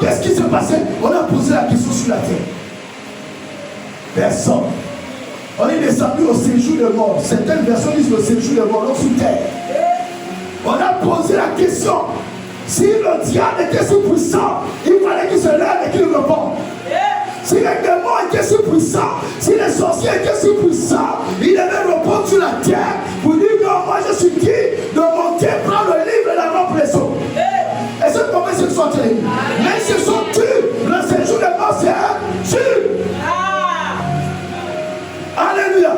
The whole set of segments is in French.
qu'est-ce qui s'est passé? On a posé la question sur la terre. Personne. On est descendu au séjour de mort. Certaines versions disent le séjour de mort, non sous terre. On a posé la question. Si le diable était si puissant, il fallait qu'il se lève et qu'il réponde. Si les démons étaient si puissants, si les sorciers étaient si puissants, il devait répondre sur la terre pour dire non, moi je suis qui de monter, prendre le livre et la remplacer. Et c'est comment ils se sont tenus. Mais ils se sont tués. Le séjour de mort, c'est un tue. Alléluia.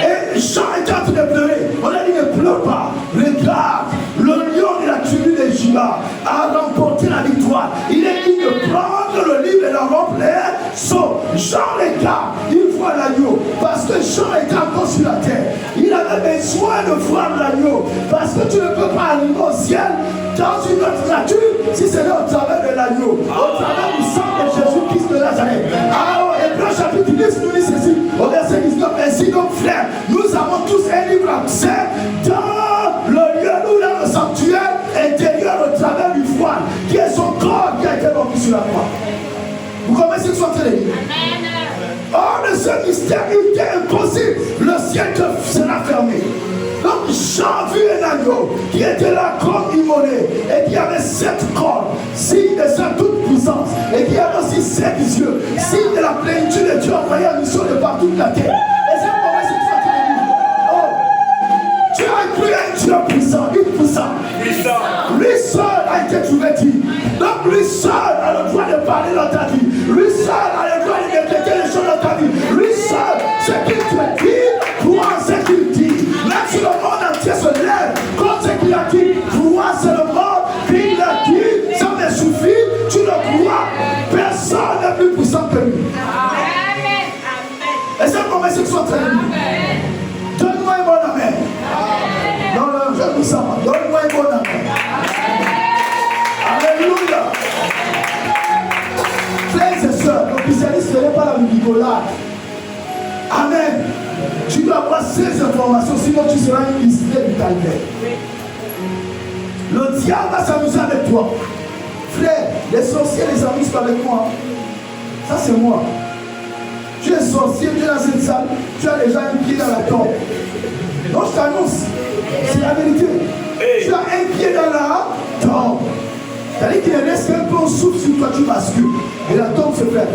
Et Jean était en train de pleurer. On a dit ne pleure pas. Regarde, le lion de la tribu de Juda a remporté la victoire. Il est dit de prendre le livre et le remplir. Jean regarde, il voit l'agneau. Parce que Jean était encore sur la terre. Il avait besoin de voir l'agneau. Parce que tu ne peux pas arriver au ciel dans une autre nature si c'est au travers de l'agneau. Au travers du sang de Jésus-Christ de Nazareth. Alors, Hébreux chapitre 10 nous dit ceci. Au verset 19, ainsi donc frères, nous avons tous un livre accès dans le lieu où dans le sanctuaire intérieur au travers du voile, qui est son corps qui a été rompu sur la croix. Vous comprenez ce que je suis en train de dire? Or de ce mystère, il était impossible. Le ciel sera fermé. Donc Jean vu un agneau qui était là comme immolé et qui avait 7 cornes, signe de sa toute puissance, et qui avait aussi 7 yeux, signe de la plénitude de Dieu envoyé en mission de par toute la terre. Et c'est pourquoi c'est ça que tu dis. Oh, tu as cru un Dieu puissant, puissant. Lui seul a été trouvé dit. Donc lui seul a le droit de parler dans ta vie. Lui seul a le droit de décréter les choses dans ta vie. Lui seul, ce qu'il te dit, crois ce qu'il dit. Même si le monde entier se lève contre ce qu'il a dit, crois seulement qu'il a dit, ça me suffit, tu le crois. Personne n'est plus puissant que lui. Amen. Et c'est comment c'est que sont très bien. Donne-moi un bon amen. Non, non, je ne sais pas. Donne-moi un bon amen. Alléluia. Frères et sœurs, l'officialiste ne fait pas la biblicolade. Amen. Tu dois avoir ces informations, sinon tu seras une islée du calvaire. Le diable va s'amuser avec toi. Frère, les sorciers les amusent pas avec moi. Ça c'est moi. Tu es sorcier, tu es dans cette salle, tu as déjà un pied dans la tombe. Non, je t'annonce, c'est la vérité. Tu as un pied dans la tombe. C'est-à-dire qu'il reste un peu au souffle sur toi, tu bascules. Et la tombe se fait.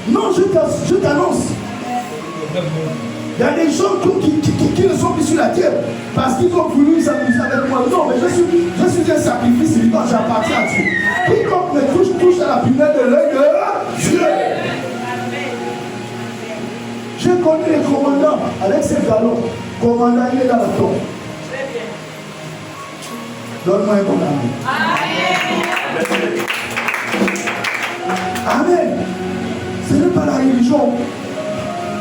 Non, je t'annonce. Il y a des gens qui ne sont plus sur la terre parce qu'ils ont voulu s'amuser avec moi. Non, mais je suis un sacrifice vivant, j'appartiens à Dieu. Quiconque me touche à la prunelle de l'œil de Dieu. J'ai connu les commandants avec ses galons. Commandant, il est dans la tombe. Donne-moi un bon amen. Amen. Ce n'est pas la religion.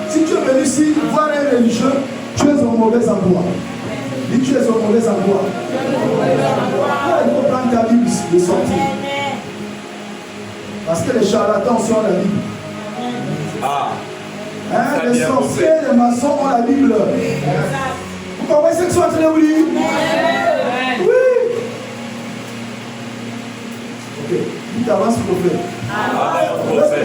Si tu es venu ici voir un religieux, tu es au mauvais endroit. Dis tu es au mauvais endroit. Il faut prendre ta Bible et sortir. Parce que les charlatans sont la Bible. Les sorciers, les maçons ont la Bible. Vous comprenez ce que je suis en train de vous dire? Oui. Ok. Dites avance, s'il vous plaît.